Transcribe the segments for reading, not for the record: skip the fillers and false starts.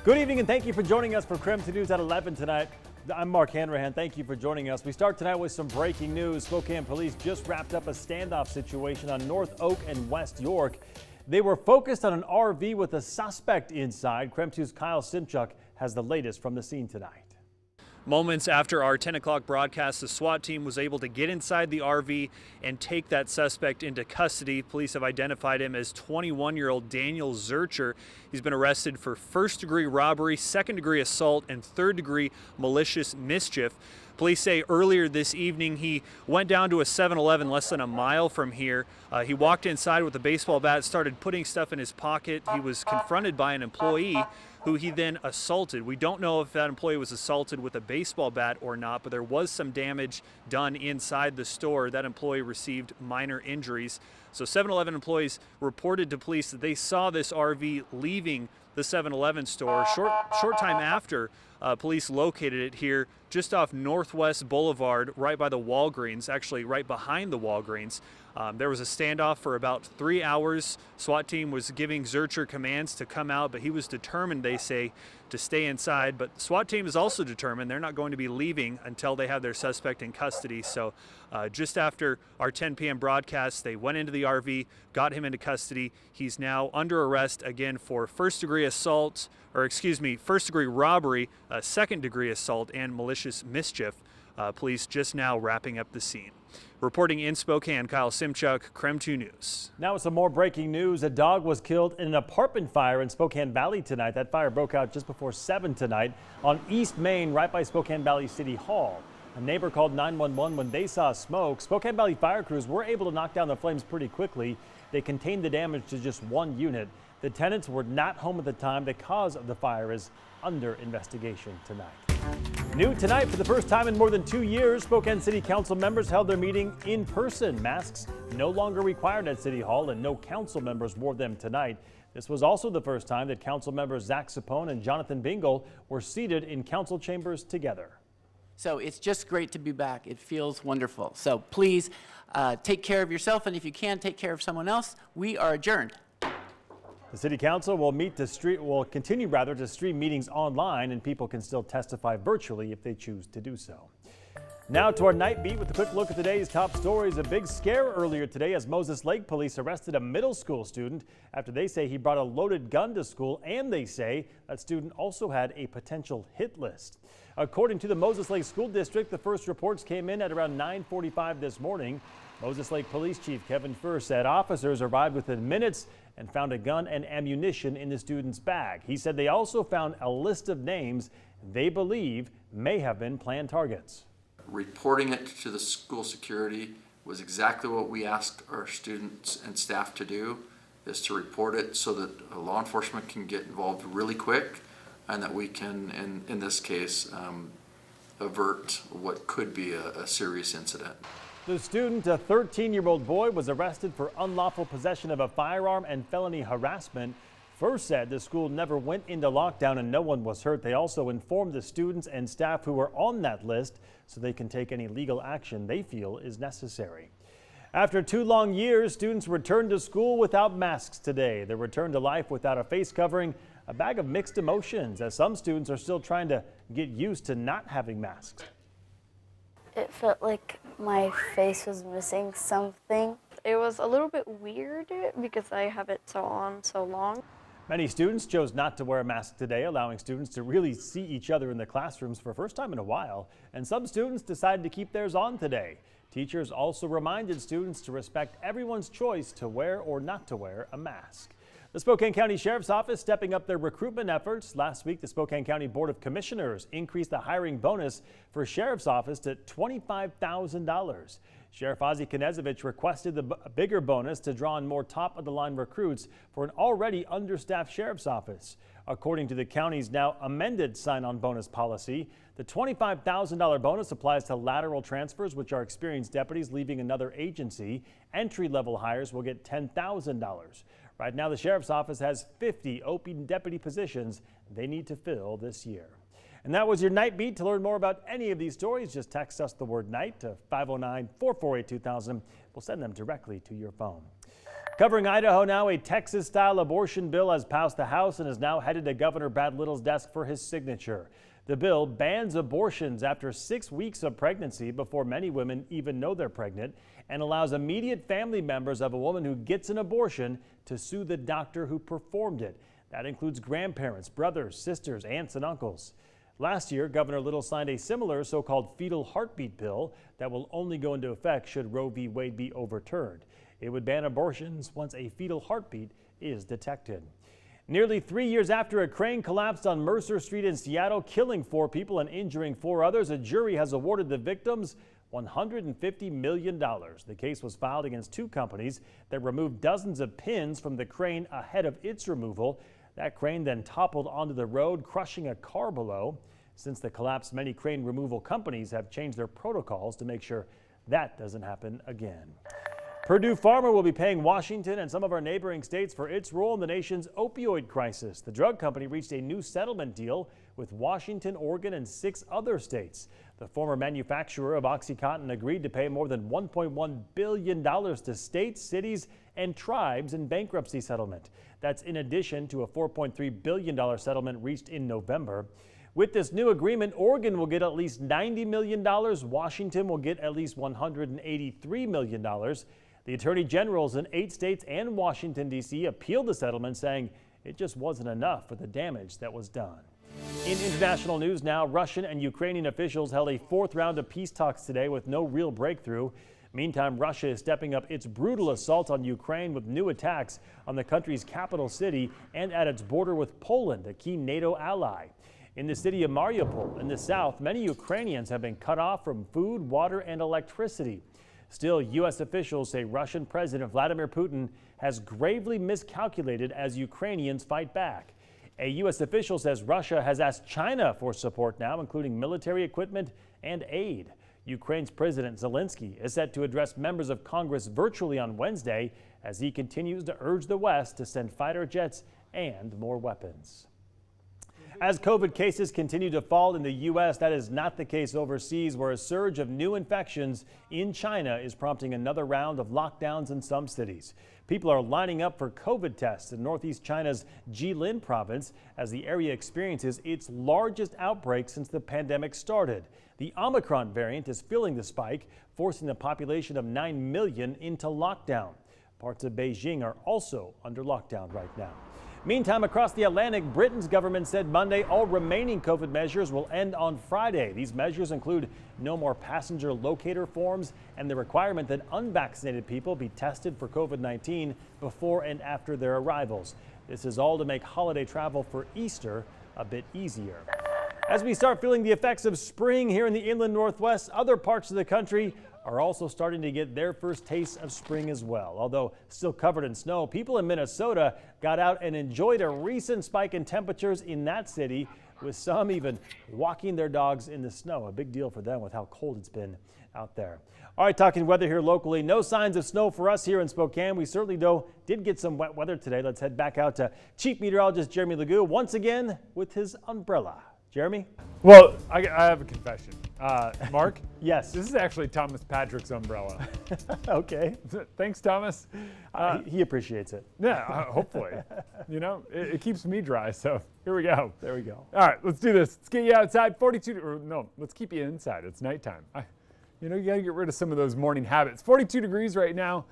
Good evening and thank you for joining us for KREM 2 News at 11 tonight. I'm Mark Hanrahan. Thank you for joining us. We start tonight with some breaking news. Spokane police just wrapped up a standoff situation on North Oak and West York. They were focused on an RV with a suspect inside. KREM 2's Kyle Simchuk has the latest from the scene tonight. Moments after our 10 o'clock broadcast, the SWAT team was able to get inside the RV and take that suspect into custody. Police have identified him as 21-year-old Daniel Zurcher. He's been arrested for first-degree robbery, second-degree assault, and third-degree malicious mischief. Police say earlier this evening he went down to a 7-Eleven less than a mile from here. He walked inside with a baseball bat, started putting stuff in his pocket. He was confronted by an employee who he then assaulted. We don't know if that employee was assaulted with a baseball bat or not, but there was some damage done inside the store. That employee received minor injuries. So 7-Eleven employees reported to police that they saw this RV leaving the 7-Eleven store. Short time after, police located it here just off Northwest Boulevard, right by the Walgreens, actually right behind the Walgreens. There was a standoff for about 3 hours. SWAT team was giving Zurcher commands to come out, but he was determined, they say, to stay inside. But the SWAT team is also determined they're not going to be leaving until they have their suspect in custody. So just after our 10 p.m. broadcast, they went into the RV, got him into custody. He's now under arrest again for first-degree assault, first-degree robbery, second-degree assault, and malicious mischief. Police just now wrapping up the scene. Reporting in Spokane, Kyle Simchuk, KREM 2 News. Now with some more breaking news. A dog was killed in an apartment fire in Spokane Valley tonight. That fire broke out just before 7 tonight on East Main, right by Spokane Valley City Hall. A neighbor called 911 when they saw smoke. Spokane Valley fire crews were able to knock down the flames pretty quickly. They contained the damage to just one unit. The tenants were not home at the time. The cause of the fire is under investigation tonight. New tonight, for the first time in more than 2 years, Spokane City Council members held their meeting in person. Masks no longer required at City Hall, and no council members wore them tonight. This was also the first time that council members Zach Sapone and Jonathan Bingle were seated in council chambers together. So it's just great to be back. It feels wonderful. So please take care of yourself, and if you can, take care of someone else. We are adjourned. The City Council will continue to stream meetings online, and people can still testify virtually if they choose to do so. Now to our Night Beat with a quick look at today's top stories. A big scare earlier today as Moses Lake police arrested a middle school student after they say he brought a loaded gun to school, and they say that student also had a potential hit list. According to the Moses Lake School District, the first reports came in at around 9:45 this morning. Moses Lake Police Chief Kevin Furr said officers arrived within minutes and found a gun and ammunition in the student's bag. He said they also found a list of names they believe may have been planned targets. Reporting it to the school security was exactly what we asked our students and staff to do, is to report it so that law enforcement can get involved really quick, and that we can, in this case, avert what could be a serious incident. The student, a 13-year-old boy, was arrested for unlawful possession of a firearm and felony harassment. First said the school never went into lockdown and no one was hurt. They also informed the students and staff who were on that list so they can take any legal action they feel is necessary. After 2 long years, students returned to school without masks today. They returned to life without a face covering, a bag of mixed emotions, as some students are still trying to get used to not having masks. It felt like my face was missing something. It was a little bit weird because I have it on so long. Many students chose not to wear a mask today, allowing students to really see each other in the classrooms for the first time in a while. And some students decided to keep theirs on today. Teachers also reminded students to respect everyone's choice to wear or not to wear a mask. The Spokane County Sheriff's Office stepping up their recruitment efforts. Last week, the Spokane County Board of Commissioners increased the hiring bonus for Sheriff's Office to $25,000. Sheriff Ozzie Knezevich requested the bigger bonus to draw in more top-of-the-line recruits for an already understaffed Sheriff's Office. According to the county's now amended sign-on bonus policy, the $25,000 bonus applies to lateral transfers, which are experienced deputies leaving another agency. Entry-level hires will get $10,000. Right now, the Sheriff's Office has 50 open deputy positions they need to fill this year. And that was your Night Beat. To learn more about any of these stories, just text us the word night to 509-448-2000. We'll send them directly to your phone. Covering Idaho now, a Texas-style abortion bill has passed the House and is now headed to Governor Brad Little's desk for his signature. The bill bans abortions after 6 weeks of pregnancy before many women even know they're pregnant, and allows immediate family members of a woman who gets an abortion to sue the doctor who performed it. That includes grandparents, brothers, sisters, aunts, and uncles. Last year, Governor Little signed a similar so-called fetal heartbeat bill that will only go into effect should Roe v. Wade be overturned. It would ban abortions once a fetal heartbeat is detected. Nearly 3 years after a crane collapsed on Mercer Street in Seattle, killing 4 people and injuring 4 others, a jury has awarded the victims $150 million. The case was filed against 2 companies that removed dozens of pins from the crane ahead of its removal. That crane then toppled onto the road, crushing a car below. Since the collapse, many crane removal companies have changed their protocols to make sure that doesn't happen again. Purdue Pharma will be paying Washington and some of our neighboring states for its role in the nation's opioid crisis. The drug company reached a new settlement deal with Washington, Oregon, and 6 other states. The former manufacturer of OxyContin agreed to pay more than $1.1 billion to states, cities, and tribes in bankruptcy settlement. That's in addition to a $4.3 billion settlement reached in November. With this new agreement, Oregon will get at least $90 million. Washington will get at least $183 million. The attorney generals in 8 states and Washington, D.C. appealed the settlement, saying it just wasn't enough for the damage that was done. In international news now, Russian and Ukrainian officials held a 4th round of peace talks today with no real breakthrough. Meantime, Russia is stepping up its brutal assault on Ukraine with new attacks on the country's capital city and at its border with Poland, a key NATO ally. In the city of Mariupol in the south, many Ukrainians have been cut off from food, water, and electricity. Still, U.S. officials say Russian President Vladimir Putin has gravely miscalculated as Ukrainians fight back. A U.S. official says Russia has asked China for support now, including military equipment and aid. Ukraine's President Zelensky is set to address members of Congress virtually on Wednesday as he continues to urge the West to send fighter jets and more weapons. As COVID cases continue to fall in the U.S., that is not the case overseas, where a surge of new infections in China is prompting another round of lockdowns in some cities. People are lining up for COVID tests in northeast China's Jilin province as the area experiences its largest outbreak since the pandemic started. The Omicron variant is fueling the spike, forcing the population of 9 million into lockdown. Parts of Beijing are also under lockdown right now. Meantime, across the Atlantic, Britain's government said Monday all remaining COVID measures will end on Friday. These measures include no more passenger locator forms and the requirement that unvaccinated people be tested for COVID-19 before and after their arrivals. This is all to make holiday travel for Easter a bit easier. As we start feeling the effects of spring here in the inland Northwest, other parts of the country are also starting to get their first taste of spring as well. Although still covered in snow, people in Minnesota got out and enjoyed a recent spike in temperatures in that city, with some even walking their dogs in the snow. A big deal for them with how cold it's been out there. All right, talking weather here locally. No signs of snow for us here in Spokane. We certainly, though, did get some wet weather today. Let's head back out to Chief Meteorologist Jeremy Legoo once again with his umbrella. Jeremy? Well, I have a confession. Mark? Yes. This is actually Thomas Patrick's umbrella. Okay. Thanks, Thomas. He appreciates it. Yeah, hopefully. You know, it keeps me dry, so here we go. There we go. All right, let's do this. Let's get you outside. 42, or no, let's keep you inside. It's nighttime. You know, you got to get rid of some of those morning habits. 42 degrees right now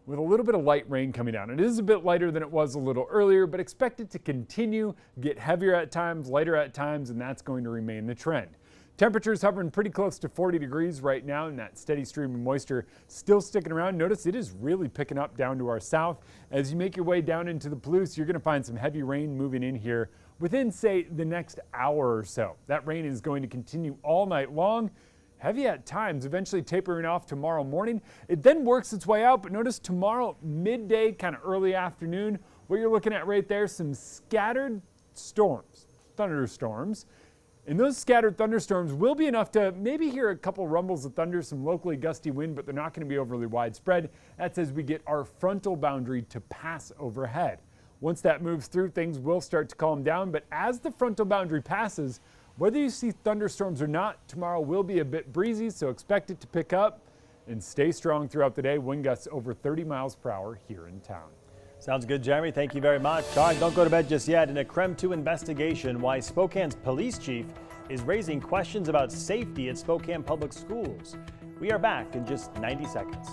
with a little bit of light rain coming down. It is a bit lighter than it was a little earlier, but expect it to continue, get heavier at times, lighter at times, and that's going to remain the trend. Temperatures hovering pretty close to 40 degrees right now, and that steady stream of moisture still sticking around. Notice it is really picking up down to our south. As you make your way down into the Palouse, you're going to find some heavy rain moving in here within, say, the next hour or so. That rain is going to continue all night long. Heavy at times, eventually tapering off tomorrow morning. It then works its way out, but notice tomorrow midday, kind of early afternoon, what you're looking at right there, some scattered storms, thunderstorms. And those scattered thunderstorms will be enough to maybe hear a couple rumbles of thunder, some locally gusty wind, but they're not going to be overly widespread. That's as we get our frontal boundary to pass overhead. Once that moves through, things will start to calm down, but as the frontal boundary passes, whether you see thunderstorms or not, tomorrow will be a bit breezy, so expect it to pick up. and stay strong throughout the day. Wind gusts over 30 miles per hour here in town. Sounds good, Jeremy. Thank you very much. All right, don't go to bed just yet. In a Creme 2 investigation, why Spokane's police chief is raising questions about safety at Spokane Public Schools. We are back in just 90 seconds.